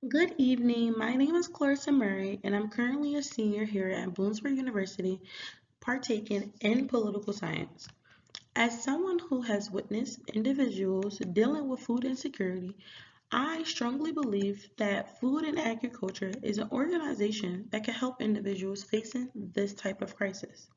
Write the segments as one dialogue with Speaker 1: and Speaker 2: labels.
Speaker 1: Good evening. My name is Clarissa Murray, and I'm currently a senior here at Bloomsburg University, partaking in political science. As someone who has witnessed individuals dealing with food insecurity, I strongly believe that Food and Agriculture is an organization that can help individuals facing this type of crisis.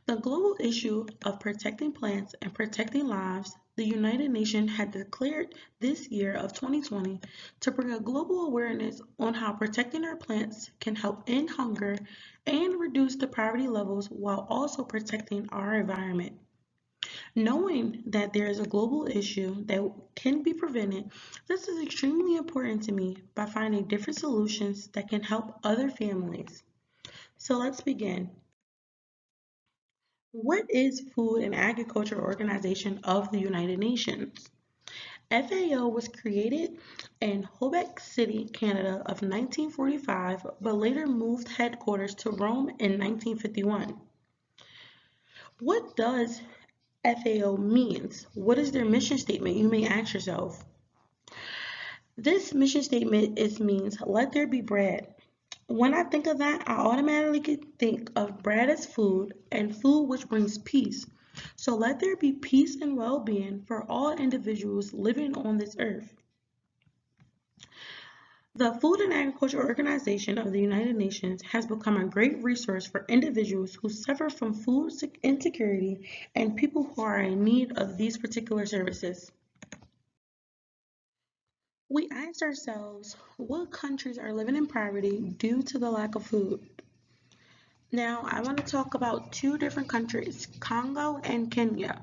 Speaker 1: The global issue of protecting plants and protecting lives, the United Nations had declared this year of 2020 to bring a global awareness on how protecting our plants can help end hunger and reduce the poverty levels while also protecting our environment. Knowing that there is a global issue that can be prevented, this is extremely important to me by finding different solutions that can help other families. So let's begin. What is Food and Agriculture Organization of the United Nations? FAO was created in Quebec City, Canada of 1945, but later moved headquarters to Rome in 1951. What does FAO means? What is their mission statement? You may ask yourself. This mission statement means let there be bread. When I think of that, I automatically think of bread as food and food which brings peace. So let there be peace and well-being for all individuals living on this earth. The Food and Agriculture Organization of the United Nations has become a great resource for individuals who suffer from food insecurity and people who are in need of these particular services. We asked ourselves what countries are living in poverty due to the lack of food. Now, I want to talk about two different countries, Congo and Kenya.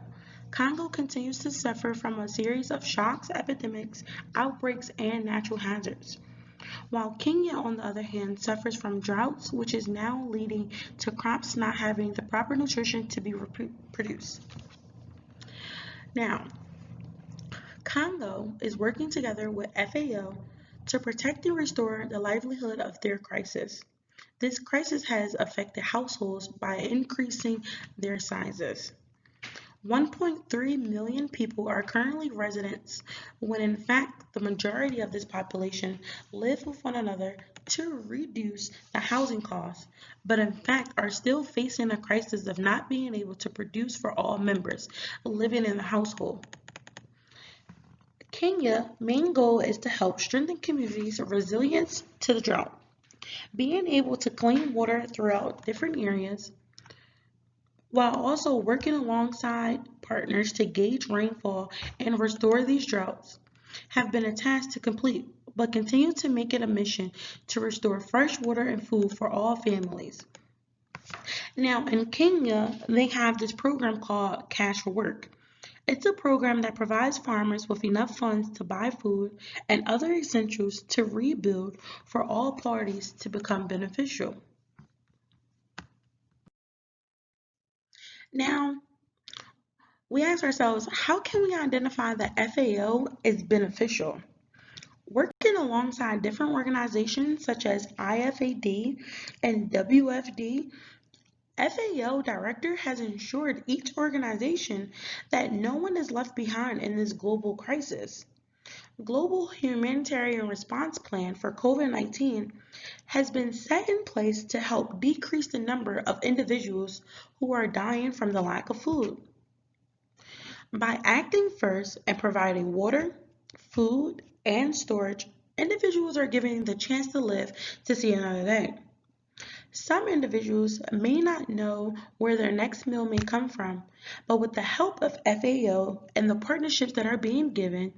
Speaker 1: Congo continues to suffer from a series of shocks, epidemics, outbreaks, and natural hazards, while Kenya, on the other hand, suffers from droughts, which is now leading to crops not having the proper nutrition to be produced. Now, Congo is working together with FAO to protect and restore the livelihood of their crisis. This crisis has affected households by increasing their sizes. 1.3 million people are currently residents, when in fact the majority of this population live with one another to reduce the housing costs, but in fact are still facing a crisis of not being able to produce for all members living in the household. Kenya's main goal is to help strengthen communities' resilience to the drought, being able to clean water throughout different areas, while also working alongside partners to gauge rainfall and restore these droughts, have been a task to complete, but continue to make it a mission to restore fresh water and food for all families. Now, in Kenya, they have this program called Cash for Work. It's a program that provides farmers with enough funds to buy food and other essentials to rebuild for all parties to become beneficial. Now, we ask ourselves, how can we identify that FAO is beneficial? Working alongside different organizations such as IFAD and WFD, FAO director has ensured each organization that no one is left behind in this global crisis. Global humanitarian response plan for COVID-19 has been set in place to help decrease the number of individuals who are dying from the lack of food. By acting first and providing water, food, and storage, individuals are given the chance to live to see another day. Some individuals may not know where their next meal may come from, but with the help of FAO and the partnerships that are being given,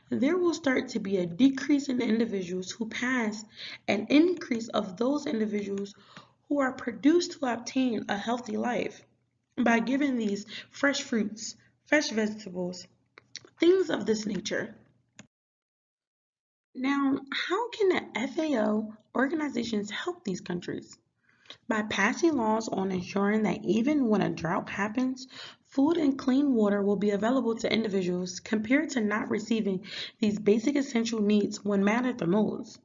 Speaker 1: there will start to be a decrease in individuals who pass, an increase of those individuals who are produced to obtain a healthy life by giving these fresh fruits, fresh vegetables, things of this nature. Now, how can the FAO organizations help these countries? By passing laws on ensuring that even when a drought happens, food and clean water will be available to individuals compared to not receiving these basic essential needs when mattered the most.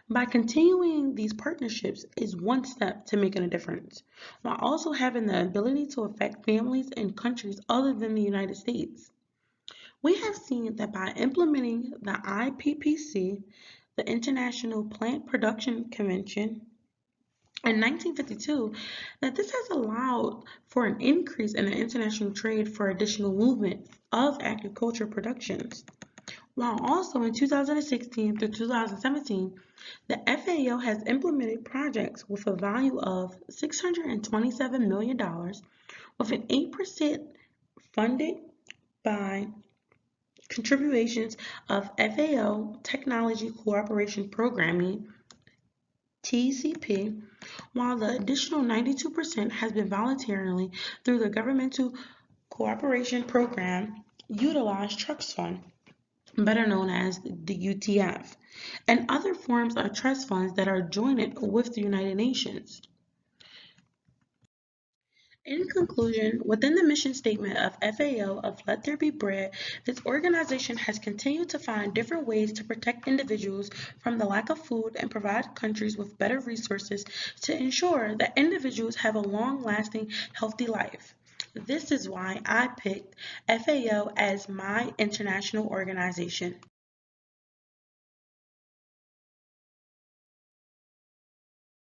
Speaker 1: By continuing these partnerships is one step to making a difference, while also having the ability to affect families in countries other than the United States. We have seen that by implementing the IPPC, the International Plant Production Convention in 1952, that this has allowed for an increase in the international trade for additional movement of agriculture productions. While also in 2016 through 2017, the FAO has implemented projects with a value of $627 million, with an 8% funded by contributions of FAO Technology Cooperation Programming (TCP), while the additional 92% has been voluntarily through the Governmental Cooperation Program Utilized Trust Fund, better known as the UTF, and other forms of trust funds that are joined with the United Nations. In conclusion, within the mission statement of FAO of Let There Be Bread, this organization has continued to find different ways to protect individuals from the lack of food and provide countries with better resources to ensure that individuals have a long-lasting, healthy life. This is why I picked FAO as my international organization.